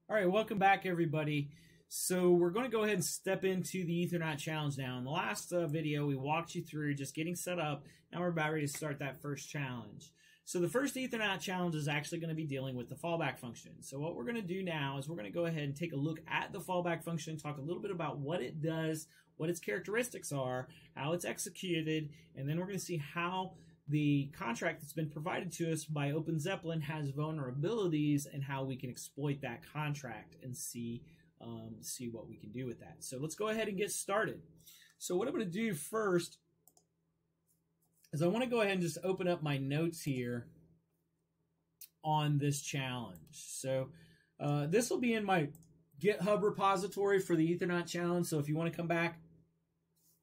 All right, welcome back, everybody. So we're going to go ahead and step into the EtherNaut challenge now. In the last video, we walked you through just getting set up. Now we're about ready to start that first challenge. So the first EtherNaut challenge is actually going to be dealing with the fallback function. So what we're going to do now is we're going to go ahead and take a look at the fallback function, talk a little bit about what it does, what its characteristics are, how it's executed, and then we're going to see how the contract that's been provided to us by OpenZeppelin has vulnerabilities and how we can exploit that contract and see what we can do with that. So let's go ahead and get started. So what I'm going to do first is I want to go ahead and just open up my notes here on this challenge. So this will be in my GitHub repository for the EtherNaut challenge. So if you want to come back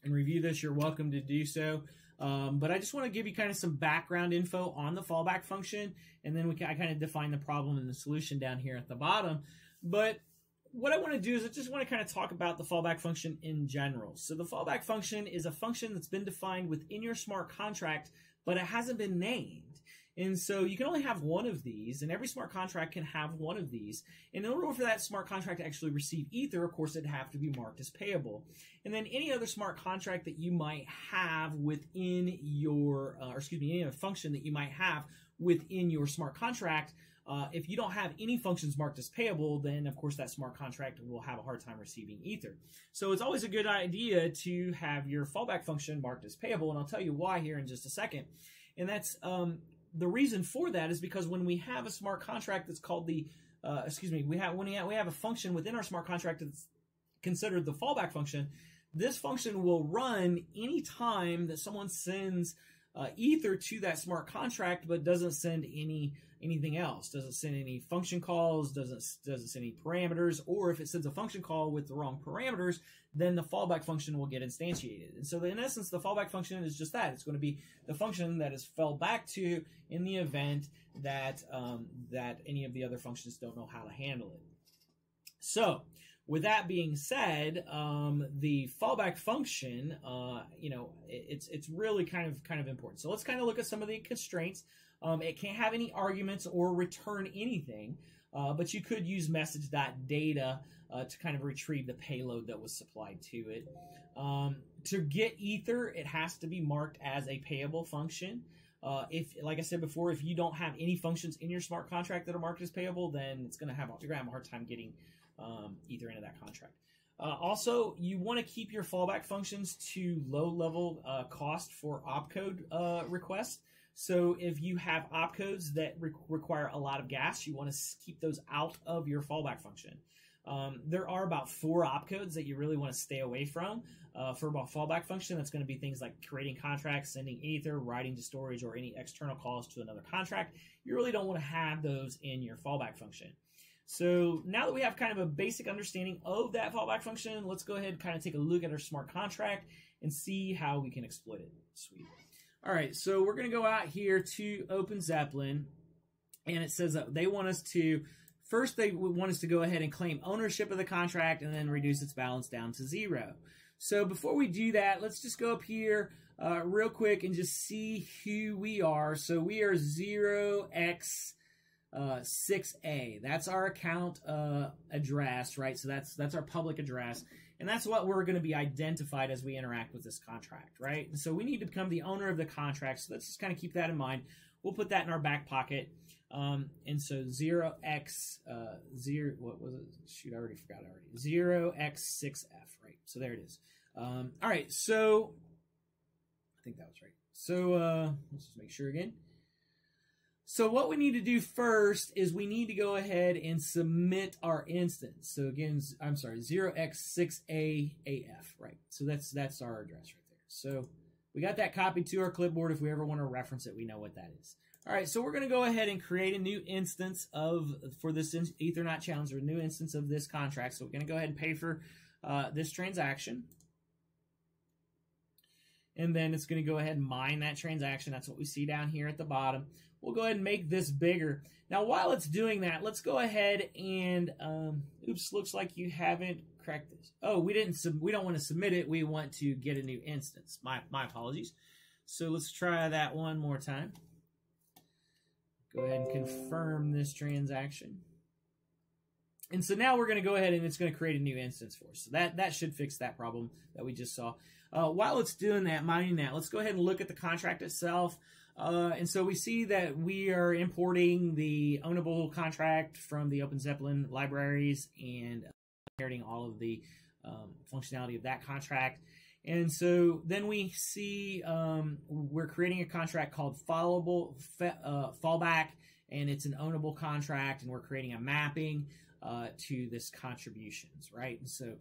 and review this, you're welcome to do so. But I just want to give you kind of some background info on the fallback function, and then I kind of define the problem and the solution down here at the bottom. But what I want to do is I just want to kind of talk about the fallback function in general. So the fallback function is a function that's been defined within your smart contract, but it hasn't been named. And so you can only have one of these, and every smart contract can have one of these. And in order for that smart contract to actually receive Ether, of course, it'd have to be marked as payable. And then any other smart contract that you might have within your, any other function that you might have within your smart contract, if you don't have any functions marked as payable, then of course that smart contract will have a hard time receiving Ether. So it's always a good idea to have your fallback function marked as payable, and I'll tell you why here in just a second. And that's the reason for that is because when we have a smart contract that's called the, we have a function within our smart contract that's considered the fallback function, this function will run any time that someone sends Ether to that smart contract, but doesn't send anything else. Doesn't send any function calls, doesn't send any parameters, or if it sends a function call with the wrong parameters, then the fallback function will get instantiated. And so in essence, the fallback function is just that. It's going to be the function that is fell back to in the event that that any of the other functions don't know how to handle it. So with that being said, the fallback function, it's really kind of important. So let's kind of look at some of the constraints. It can't have any arguments or return anything, but you could use message.data to kind of retrieve the payload that was supplied to it. To get Ether, it has to be marked as a payable function. Like I said before, if you don't have any functions in your smart contract that are marked as payable, then you're going to have a hard time getting Ether into that contract. Also, you want to keep your fallback functions to low-level cost for opcode requests. So if you have opcodes that require a lot of gas, you want to keep those out of your fallback function. There are about 4 opcodes that you really want to stay away from for a fallback function. That's going to be things like creating contracts, sending Ether, writing to storage, or any external calls to another contract. You really don't want to have those in your fallback function. So now that we have kind of a basic understanding of that fallback function, let's go ahead and kind of take a look at our smart contract and see how we can exploit it. Sweet. All right, so we're going to go out here to OpenZeppelin, and it says that they want us to, first they want us to go ahead and claim ownership of the contract and then reduce its balance down to 0. So before we do that, let's just go up here real quick and just see who we are. So we are 0x6A. That's our account address, right? So that's our public address, and that's what we're going to be identified as we interact with this contract, right? And so we need to become the owner of the contract. So let's just kind of keep that in mind. We'll put that in our back pocket. And so 0x0, what was it? Shoot, I already forgot already. 0x6f, right? So there it is. All right, so I think that was right. So let's just make sure again. So what we need to do first is we need to go ahead and submit our instance. So again, I'm sorry, 0x6AAF, right? So that's our address right there. So we got that copied to our clipboard. If we ever want to reference it, we know what that is. All right, so we're going to go ahead and create a new instance for this EtherNaut challenge, or a new instance of this contract. So we're going to go ahead and pay for this transaction. And then it's going to go ahead and mine that transaction. That's what we see down here at the bottom. We'll go ahead and make this bigger. Now, while it's doing that, let's go ahead and, oops, looks like you haven't cracked this. Oh, we don't want to submit it. We want to get a new instance. My apologies. So let's try that one more time. Go ahead and confirm this transaction. And so now we're going to go ahead and it's going to create a new instance for us. So that should fix that problem that we just saw. While it's doing that, mining that, let's go ahead and look at the contract itself. And so we see that we are importing the ownable contract from the Open Zeppelin libraries and inheriting all of the functionality of that contract. And so then we see we're creating a contract called Fallback, and it's an ownable contract, and we're creating a mapping to this contributions, right? And so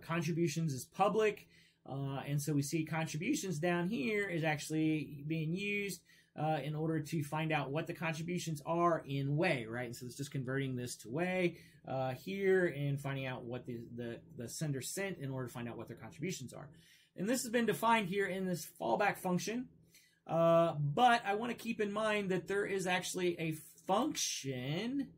contributions is public, and so we see contributions down here is actually being used in order to find out what the contributions are in way, right? And so it's just converting this to way here and finding out what the sender sent in order to find out what their contributions are. And this has been defined here in this fallback function, but I want to keep in mind that there is actually a function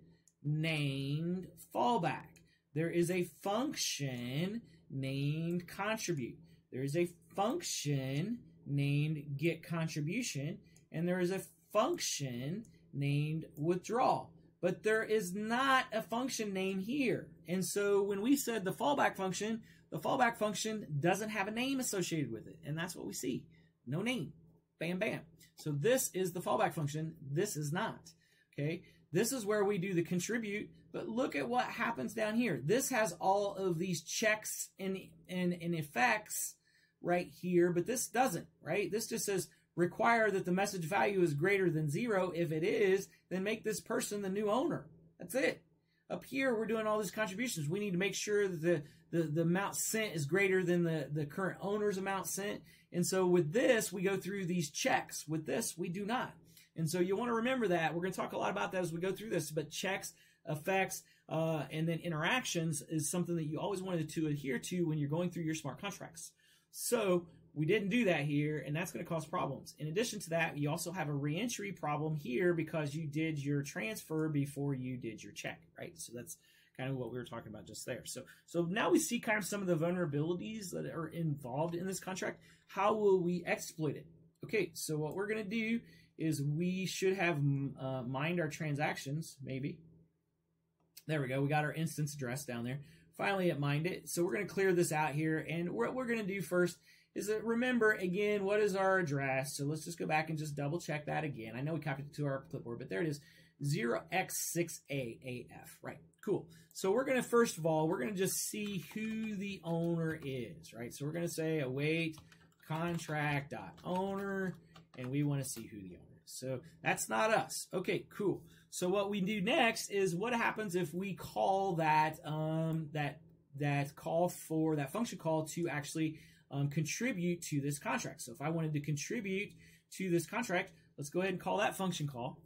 named fallback. There is a function named contribute. There is a function named get contribution, and there is a function named withdraw. But there is not a function name here. And so when we said the fallback function doesn't have a name associated with it. And that's what we see. No name. Bam, bam. So this is the fallback function. This is not. Okay. This is where we do the contribute, but look at what happens down here. This has all of these checks and effects right here, but this doesn't, right? This just says require that the message value is greater than 0. If it is, then make this person the new owner. That's it. Up here, we're doing all these contributions. We need to make sure that the amount sent is greater than the current owner's amount sent. And so with this, we go through these checks. With this, we do not. And so you want to remember that. We're going to talk a lot about that as we go through this, but checks, effects, and then interactions is something that you always wanted to adhere to when you're going through your smart contracts. So we didn't do that here, and that's going to cause problems. In addition to that, you also have a reentry problem here because you did your transfer before you did your check, right? So that's kind of what we were talking about just there. So now we see kind of some of the vulnerabilities that are involved in this contract. How will we exploit it? Okay, so what we're going to do is we should have mined our transactions, maybe. There we go. We got our instance address down there. Finally, it mined it. So we're going to clear this out here. And what we're going to do first is that remember, again, what is our address? So let's just go back and just double check that again. I know we copied it to our clipboard, but there it is, 0x6AAF. Right, cool. So we're going to, first of all, we're going to just see who the owner is, right? So we're going to say await contract.owner, and we want to see who the owner is. So that's not us. Okay, cool. So what we do next is what happens if we call that function call to actually contribute to this contract. So if I wanted to contribute to this contract, let's go ahead and call that function call.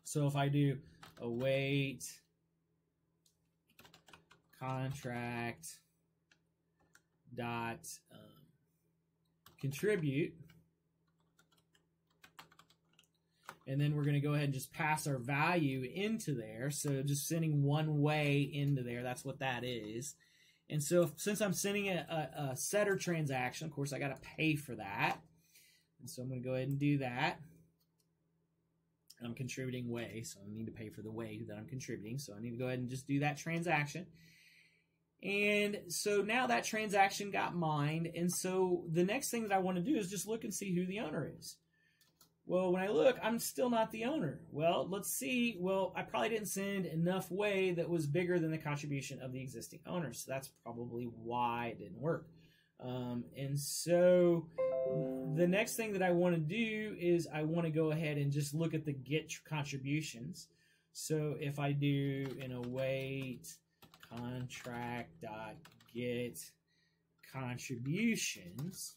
So if I do await contract dot contribute, and then we're going to go ahead and just pass our value into there. So just sending one way into there, that's what that is. And so since I'm sending a setter transaction, of course, I got to pay for that. And so I'm going to go ahead and do that. I'm contributing way, so I need to pay for the way that I'm contributing. So I need to go ahead and just do that transaction. And so now that transaction got mined. And so the next thing that I want to do is just look and see who the owner is. Well, when I look, I'm still not the owner. Well, let's see. Well, I probably didn't send enough way that was bigger than the contribution of the existing owner. So that's probably why it didn't work. And so the next thing that I want to do is I want to go ahead and just look at the get contributions. So if I do an await contract.get contributions,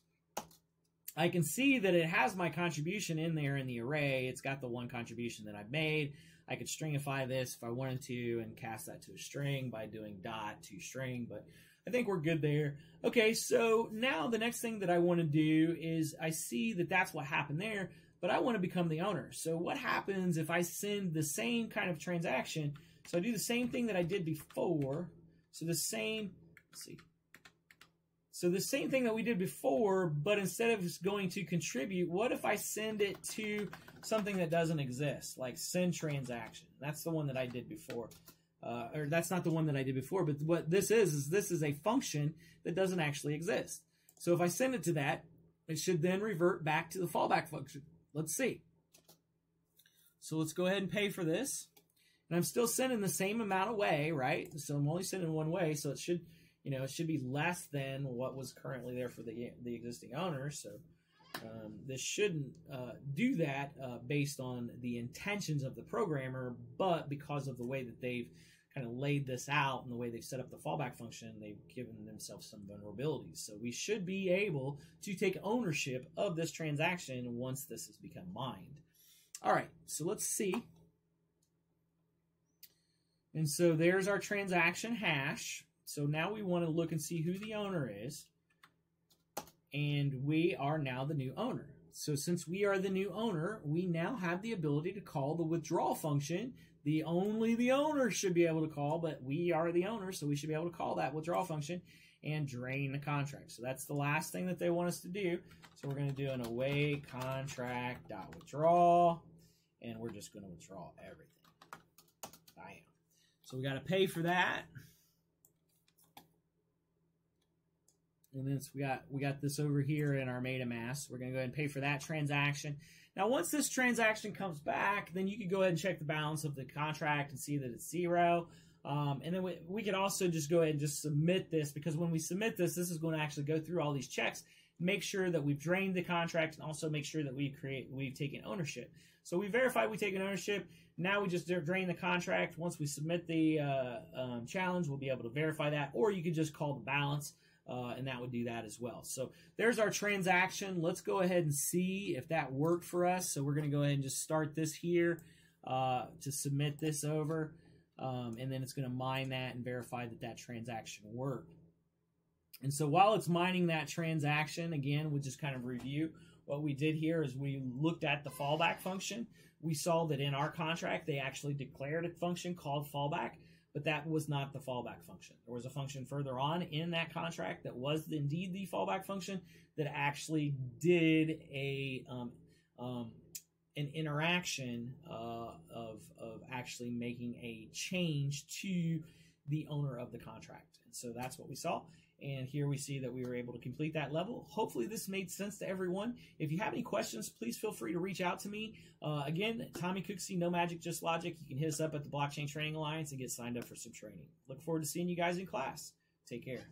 I can see that it has my contribution in there in the array. It's got the one contribution that I've made. I could stringify this if I wanted to and cast that to a string by doing dot to string, but I think we're good there. Okay, so now the next thing that I want to do is I see that that's what happened there, but I want to become the owner. So what happens if I send the same kind of transaction? So I do the same thing that I did before. So the same, let's see. So the same thing that we did before, but instead of going to contribute, what if I send it to something that doesn't exist, like send transaction? That's the one that I did before. or that's not the one that I did before, but what this is this is a function that doesn't actually exist. So if I send it to that, it should then revert back to the fallback function. Let's see. So let's go ahead and pay for this. And I'm still sending the same amount away, right? So I'm only sending one way, so it should, it should be less than what was currently there for the existing owner. So this shouldn't do that based on the intentions of the programmer, but because of the way that they've kind of laid this out and the way they've set up the fallback function, they've given themselves some vulnerabilities. So we should be able to take ownership of this transaction once this has become mined. All right, so let's see. And so there's our transaction hash. So now we want to look and see who the owner is. And we are now the new owner. So since we are the new owner, we now have the ability to call the withdrawal function. Only the owner should be able to call, but we are the owner, so we should be able to call that withdrawal function and drain the contract. So that's the last thing that they want us to do. So we're going to do an away contract.withdraw, and we're just going to withdraw everything. Bam. So we got to pay for that. And then we got this over here in our MetaMask. We're going to go ahead and pay for that transaction. Now, once this transaction comes back, then you can go ahead and check the balance of the contract and see that it's 0. And then we can also just go ahead and just submit this, because when we submit this, this is going to actually go through all these checks, make sure that we've drained the contract, and also make sure that we've taken ownership. So we verified we've taken ownership. Now we just drain the contract. Once we submit the challenge, we'll be able to verify that, or you could just call the balance. And that would do that as well. So there's our transaction. Let's go ahead and see if that worked for us. So we're going to go ahead and just start this here to submit this over. And then it's going to mine that and verify that that transaction worked. And so while it's mining that transaction, again, we'll just kind of review what we did here is we looked at the fallback function. We saw that in our contract, they actually declared a function called fallback. But that was not the fallback function. There was a function further on in that contract that was indeed the fallback function that actually did an interaction of actually making a change to the owner of the contract. And so that's what we saw. And here we see that we were able to complete that level. Hopefully this made sense to everyone. If you have any questions, please feel free to reach out to me. Again, Tommy Cooksey, No Magic, Just Logic. You can hit us up at the Blockchain Training Alliance and get signed up for some training. Look forward to seeing you guys in class. Take care.